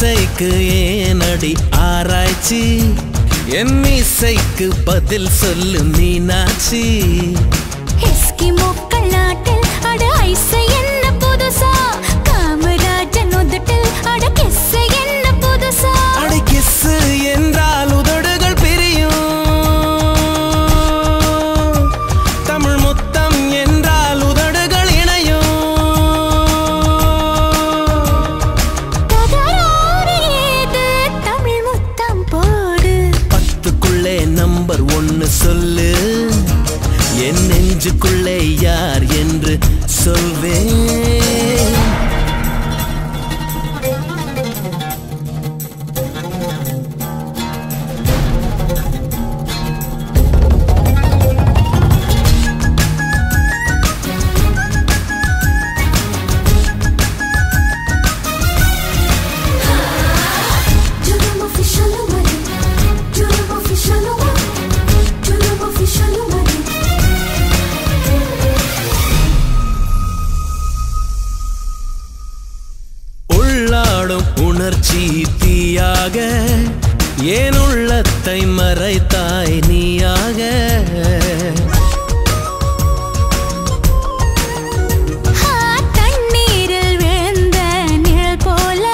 ஓசைக்கு ஏனடி ஆராய்ச்சி என் இசைக்கு பதில் சொல்லு மீனாட்சி எஸ்கிமோக்கள் நாட்டில் அட ஐசை என்ன புதுசா காமராஜன் உதட்டில் அட கிஸ்ஸு என்ன புதுசா அட கிஸ்ஸு என்றால் உதடுகள் பிரியும் தமிழ் முத்தம் என்றால் உதடுகள் இணையும் தகராறு ஏது தமிழ் முத்தம் போடு 10க்குள்ளே நம்பர் 1 சொல்லு என் நெஞ்சுக்குள்ளே யார் என்று சொல்வேன் உணர்ச்சி தீயாக ஏன் உள்ளத்தை மறைத்தாய் நீயாக தண்ணீரில் விழுந்த நிழல் போல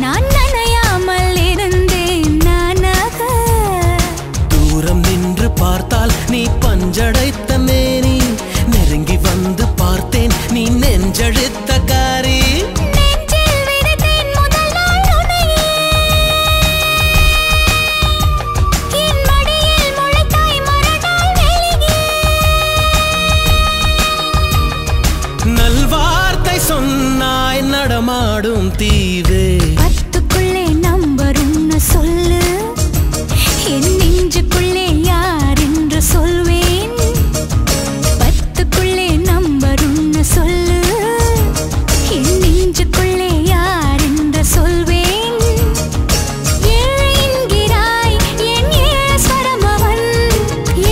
நான் நனையாமல் இருந்தேன் நானாக தூரம் நின்று பார்த்தால் நீ பஞ்சடைத்த மேனி நெருங்கி வந்து பார்த்தேன் நீ நெஞ்செழுத்த காரி சொன்னாய் நடமாடும் தீவே 10க்குள்ளே நம்பர் 1 சொல்லு என் நெஞ்சுக்குள்ளே யார் என்று சொல்வேன் 10க்குள்ளே நம்பர் 1 சொல்லு என் நெஞ்சுக்குள்ளே யார் என்று சொல்வேன் ஏழு என்கிறாய் என் ஏழு ஸ்வரம் அவன்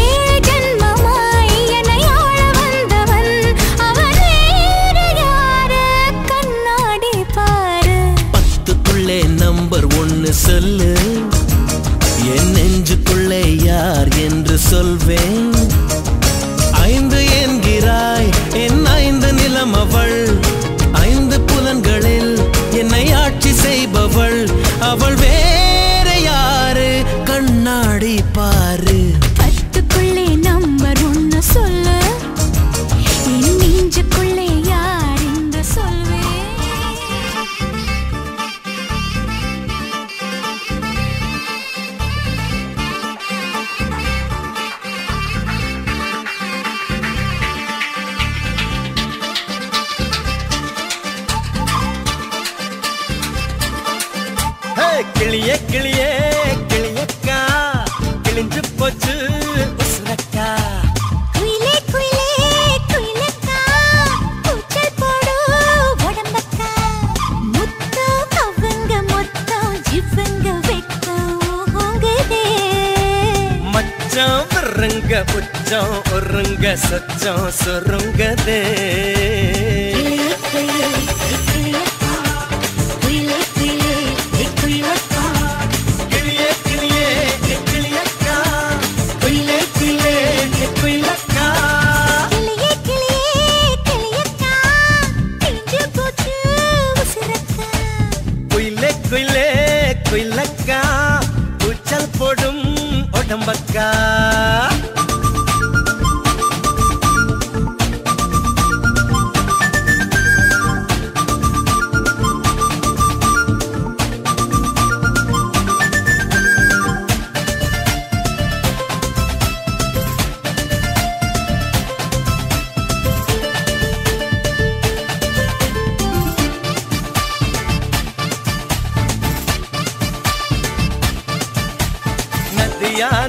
ஏழு ஜன்மமாய் என்னை ஆள வந்தவன் அவன் நம்பர் 1 சொல்லு என் நெஞ்சுக்குள்ளே யார் என்று சொல்வேன் 5 என்கிறாய் என் 5 நிலம் அவள் 5 புலன்களில் என்னை ஆட்சி செய்பவள் அவள் வேற யாரு கண்ணாடி பாரு 10க்குள்ளே நம்பர் 1 சொல்லு என் நெஞ்சுக்குள்ளே யார் என்று சொல்வேன் கிளியே கிளியே கிளியக்கா கிழிஞ்சு போச்சு உசுரக்கா குயிலே குயிலே குயிலக்கா கூச்சல் போடு உடம்பக்கா முத்தம் அவங்க மொத்தம் இவங்க வெட்கம் ஓங்குதே மச்சம் விருங்க உச்சம் ஒருங்க சச்சம் சொருங்கதே குயிலக்கா கூச்சல் போடும் உடம்பக்கா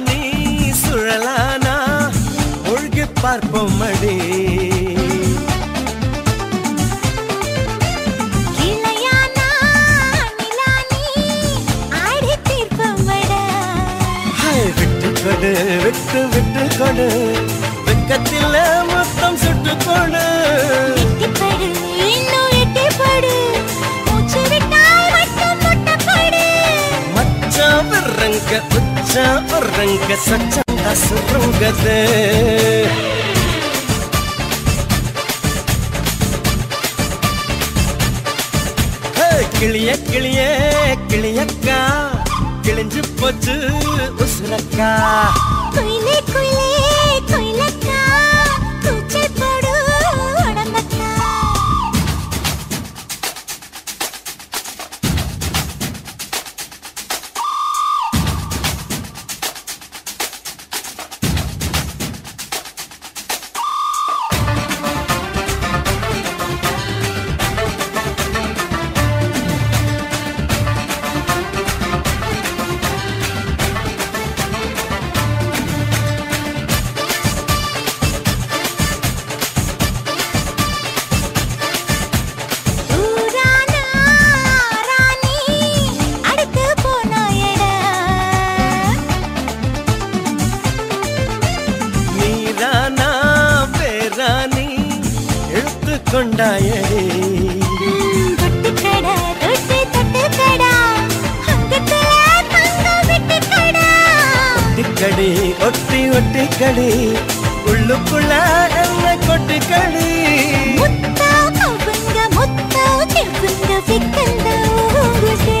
நீ சுழலானா ஒழுகி பார்ப்போம் அடி விட்டு விட்டு கொடு வெக்கத்தில் மொத்தம் சுட்டு கொடு இன்னும் எட்டி படு மூச்சு விட்டால் மட்டும் மச்சான் ஒரங்க சச்சந்தா சுருங்கதே கிளிய கிளிய கிளியக்கா கிழிஞ்சு போச்சு உசுரக்கா குயிலே குயிலே குயிலக்கா கூச்சல் போடு உடம்பக்கா கொண்டாயடி தொட்டுக்கடா தொட்டு தொட்டுக்கடா அங்கத்துல தங்க விட்டுக்கடா ஒட்டிக்கடி ஒட்டி ஒட்டிக்கடி உள்ளுக்குள்ள என்ன கொட்டிக்கடி முத்தா கவுங்க முத்தா கெவுங்க விக்கந்த ஊங்குதே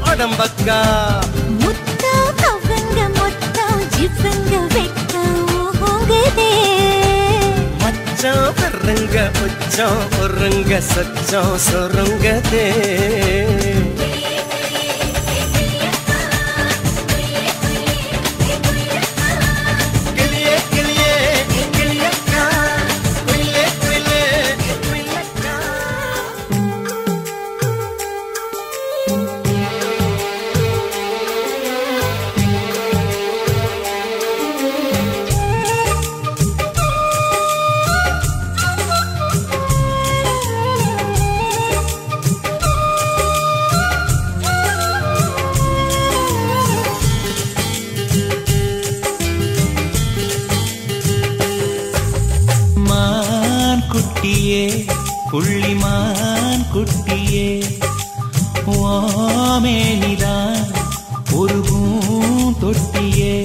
உடம்பக்கா முத்தா கவுங்க முத்தா ஜிவங்க வெக்க ஊங்குதே மச்சான் பெருங்க உச்சம் ஒருங்க சச்சம் சொருங்கதே குட்டியே புள்ளிமான் குட்டியே ஓமேனிதான் ஒரு பூந்தொட்டியே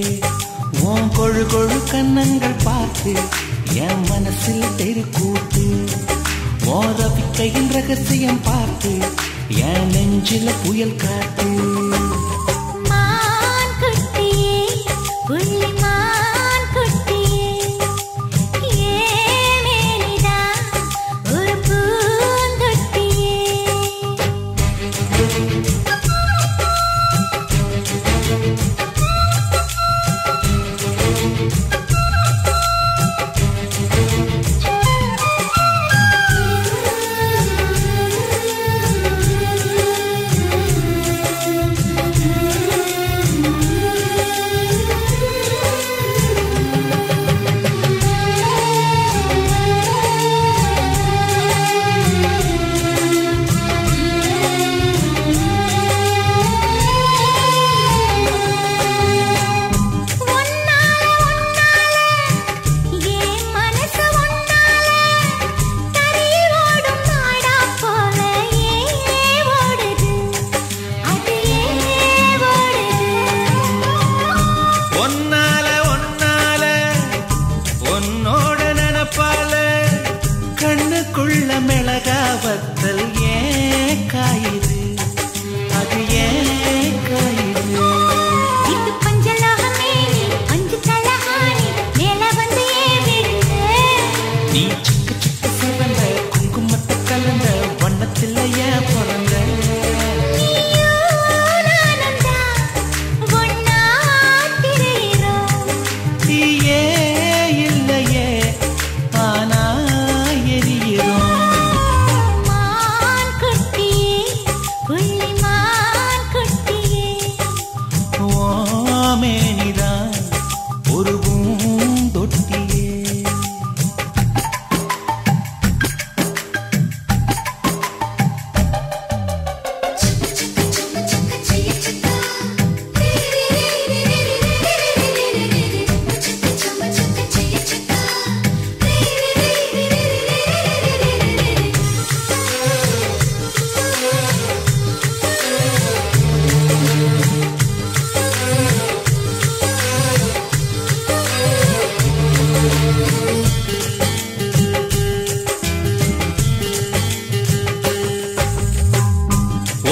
உன் கொழு கொழு கண்ணங்கள் பார்த்து என் மனசில் தெருக்கூத்து ஓர பிக்கையின் ரகசியம் பார்த்து என் நெஞ்சில புயல் காத்து மான் குட்டியே புள்ளிமான் குட்டியே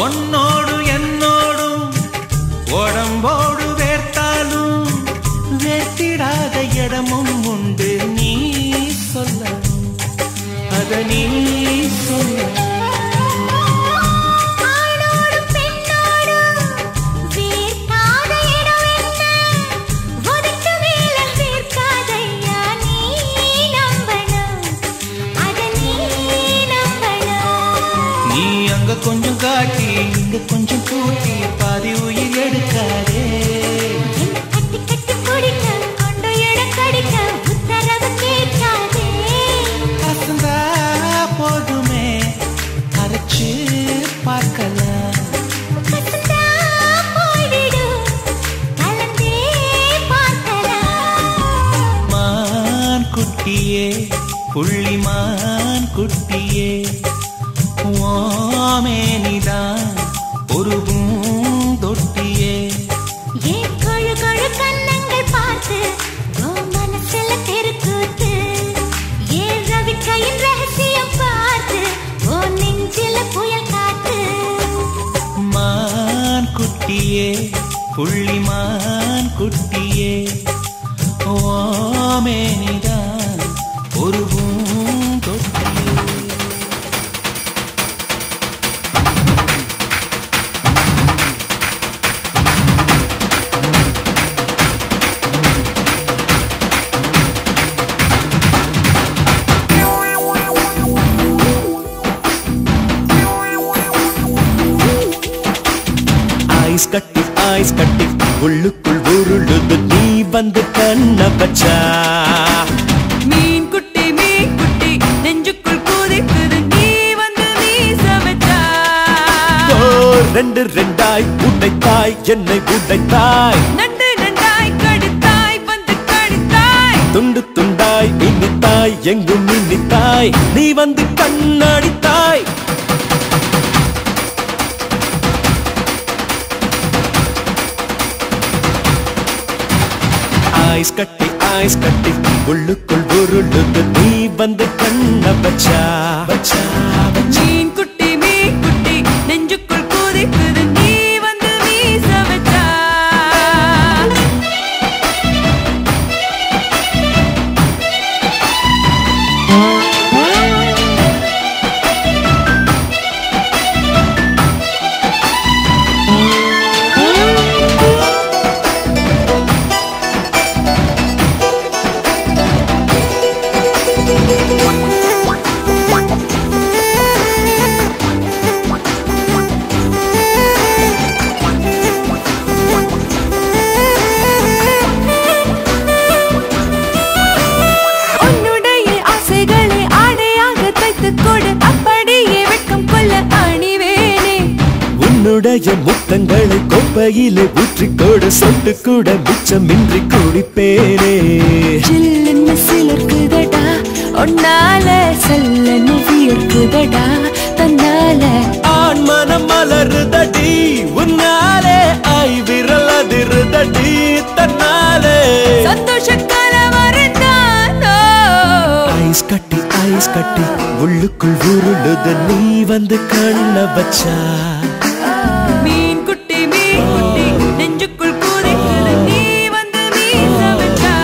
உன்னோடு என்னோடும் உடம்போடு வேர்த்தாலும் வேர்த்திடாத இடமும் உண்டு. நீ சொல்ல அத நீ சொல்ல. கொஞ்சம் காட்டி இங்க கொஞ்சம் கூட்டி பாதி உயிர் எடுக்காதே. கட்டி கட்டி குடிக்க கொண்டு எடக்கடிக்க உத்தரவு கேட்காதே. அசந்தா போதுமே அரைச்சு பார்க்கலாம். கசந்தா போய்விடு கலந்தே பார்க்கலாம். மான் குட்டியே புள்ளிமான் குட்டியே மேனிதான் ஒரு பூந்தொட்டியே. ஏன் கொழு கொழு கண்ணங்கள் பார்த்து மனசுல தெருக்கூத்து. ஏன் ரவிக்கையின் ரகசியம் பார்த்து ஓ நெஞ்சில புயல் காத்து. மான் குட்டியே புள்ளிமான் குட்டியே மேனிதான் ஒரு பூந்தொட்டியே. ஐஸ் கட்டி உள்ளுக்குள் உருளுது நீ வந்து கண்ண பச்சா. மீன் குட்டி நெஞ்சுக்குள் கூதிக்குது நீ வந்து மீச வச்சா. ரெண்டு ரெண்டாய் உடைத்தாய் என்னை உடைத்தாய். நண்டு நண்டாய் கடித்தாய் வந்து கடித்தாய். துண்டு துண்டாய் இனித்தாய் எங்கும் இனித்தாய் நீ வந்து கண்ணடித்தாய். ஐஸ் கட்டி உள்ளுக்குள் உருளுது நீ வந்து கண்ண பச்சா. மீன் குட்டி நெஞ்சுக்குள் கூதிக்குது நீ வந்து மீச வச்சா. உன்னுடைய முத்தங்களை கொப்பையிலே ஊற்றிக்கொடு சொட்டு கூட மிச்சமின்றி குடிப்பேனே. சில்லுன்னு சிலர்க்குதடா ஒன்னால சல்லன்னு வியர்க்குதடா தன்னால. ஆண் மனம் மலருதடி உன்னாலே ஐ விரல் அதிருதடி தன்னாலே. சந்தோஷக்கால மறந்தானோ. ஐஸ் கட்டி உள்ளுக்குள் உருளுது நீ வந்து கண்ண பச்சா. மீன் குட்டி நெஞ்சுக்குள் கூதிக்குது நீ வந்து மீச வச்சா.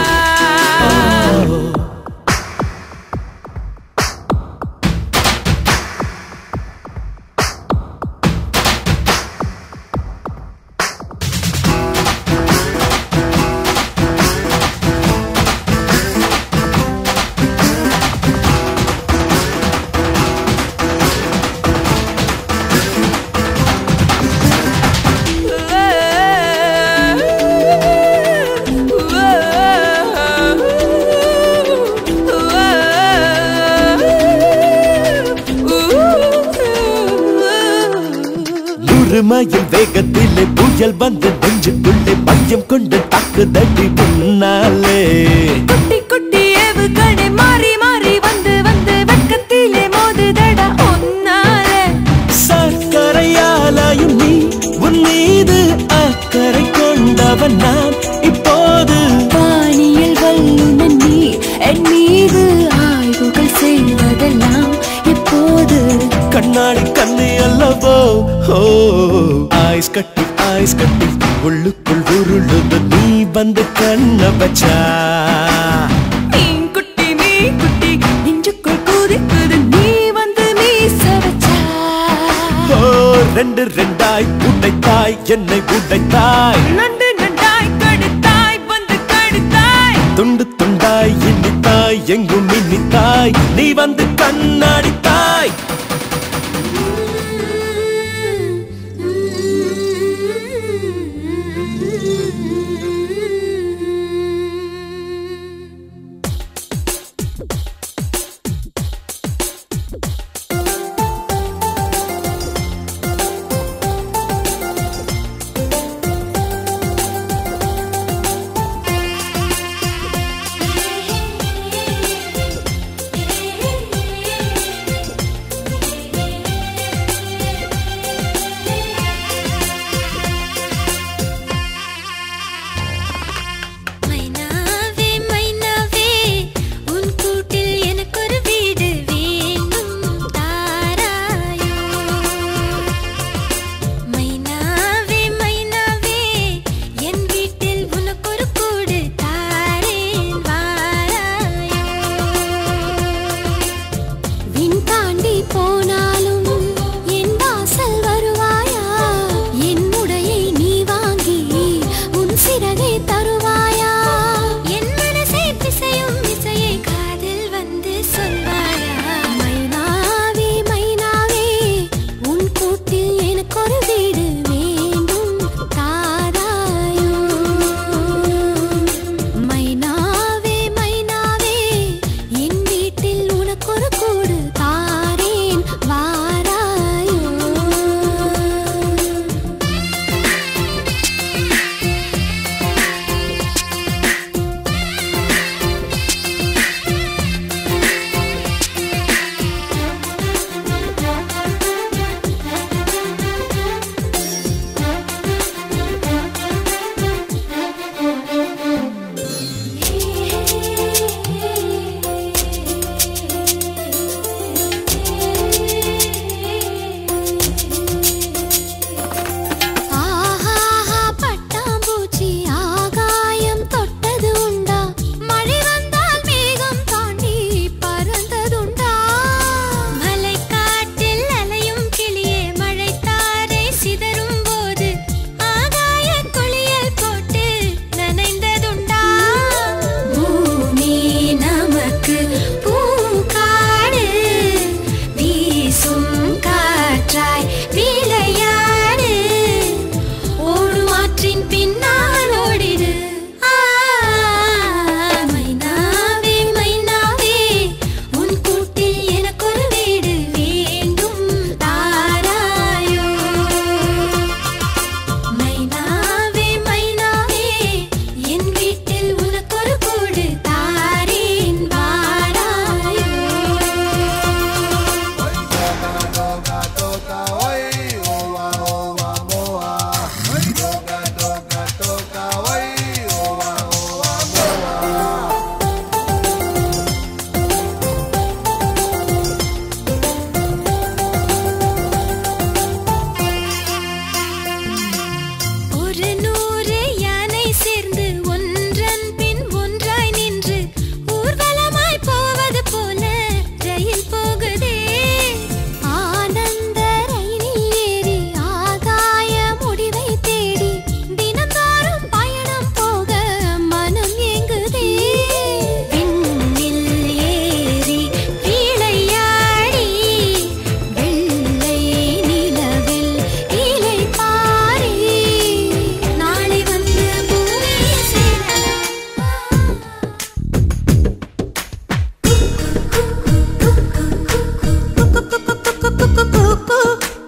மயில் வேகத்திலே புயல் வந்து நெஞ்சுக்குள்ளே மையம் கொண்டு தாக்குதடி முன்னாலே. குட்டி குட்டி ஏவுகணை மாறி மாறி வந்து வந்து வெக்கத்திலே மோதுதடா ஒன்னாலே. சர்க்கரையாலாயும் நீ உன் மீது அக்கறை கொண்டவன் நான் இப்போது. வானியல் வல்லுநன் நீ என் ஓ ஐஸ் கட்டி உள்ளுக்குள் உருளுது நீ வந்து கண்ண வச்சா மீன் குட்டி நெஞ்சுக்குள் குதிக்குது நீ வந்து மீச வச்சா ஓ ரெண்டு ரெண்டாய் உடைத்தாய் என்னை உடைத்தாய் நண்டு நண்டாய் கடித்தாய் வந்து கடித்தாய் துண்டு துண்டாய் இனித்தாய் எங்கும் இனித்தாய் நீ வந்து கண்ணாடித்தாய்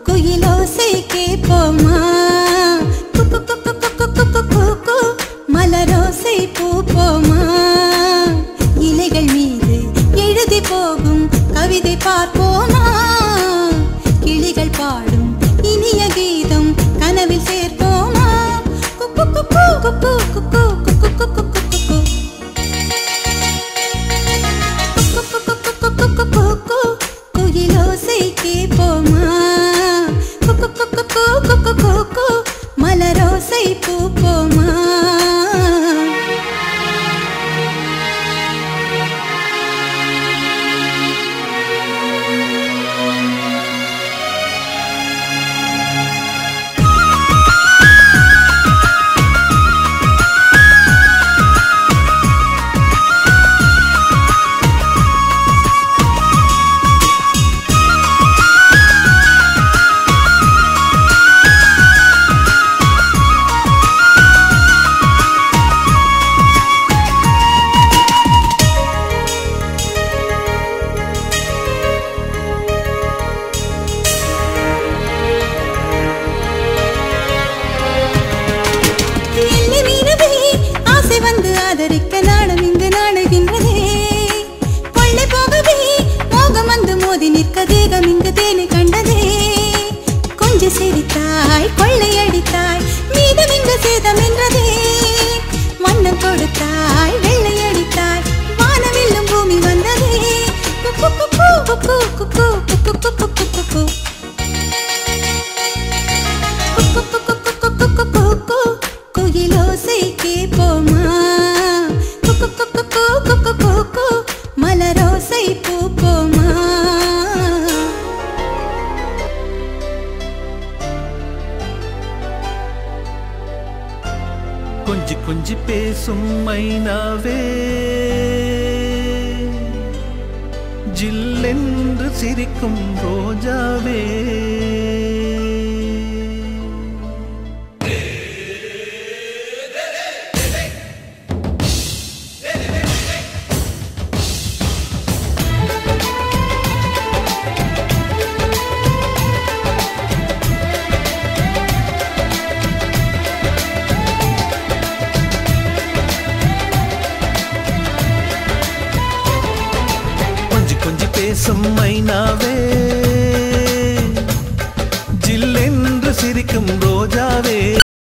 குயிலோசை கேப்போமா பூப்போமா ஆதரிக்க நாடம் இங்கு நாடுகின்றதே கொள்ளை போகவே மோகம் வந்து மோதி நிற்க தேகம் இங்கு தேனை கண்டதே கொஞ்சம் சிரித்தாய் கொள்ளையடித்தாய் மீதம் இங்கு சேதம் என்றதே வண்ணம் கொடுத்தாய் வெள்ளையடித்தாய் வானவில்லும் பூமி வந்ததே குயிலோசை கேப்போமா மலரோசை பூப்போமா கொஞ்சி கொஞ்சி பேசும் மைனாவே ஜில்லென்று சிரிக்கும் ரோஜாவே கொஞ்சி பேசும் மைனாவே ஜில்லென்று சிரிக்கும் ரோஜாவே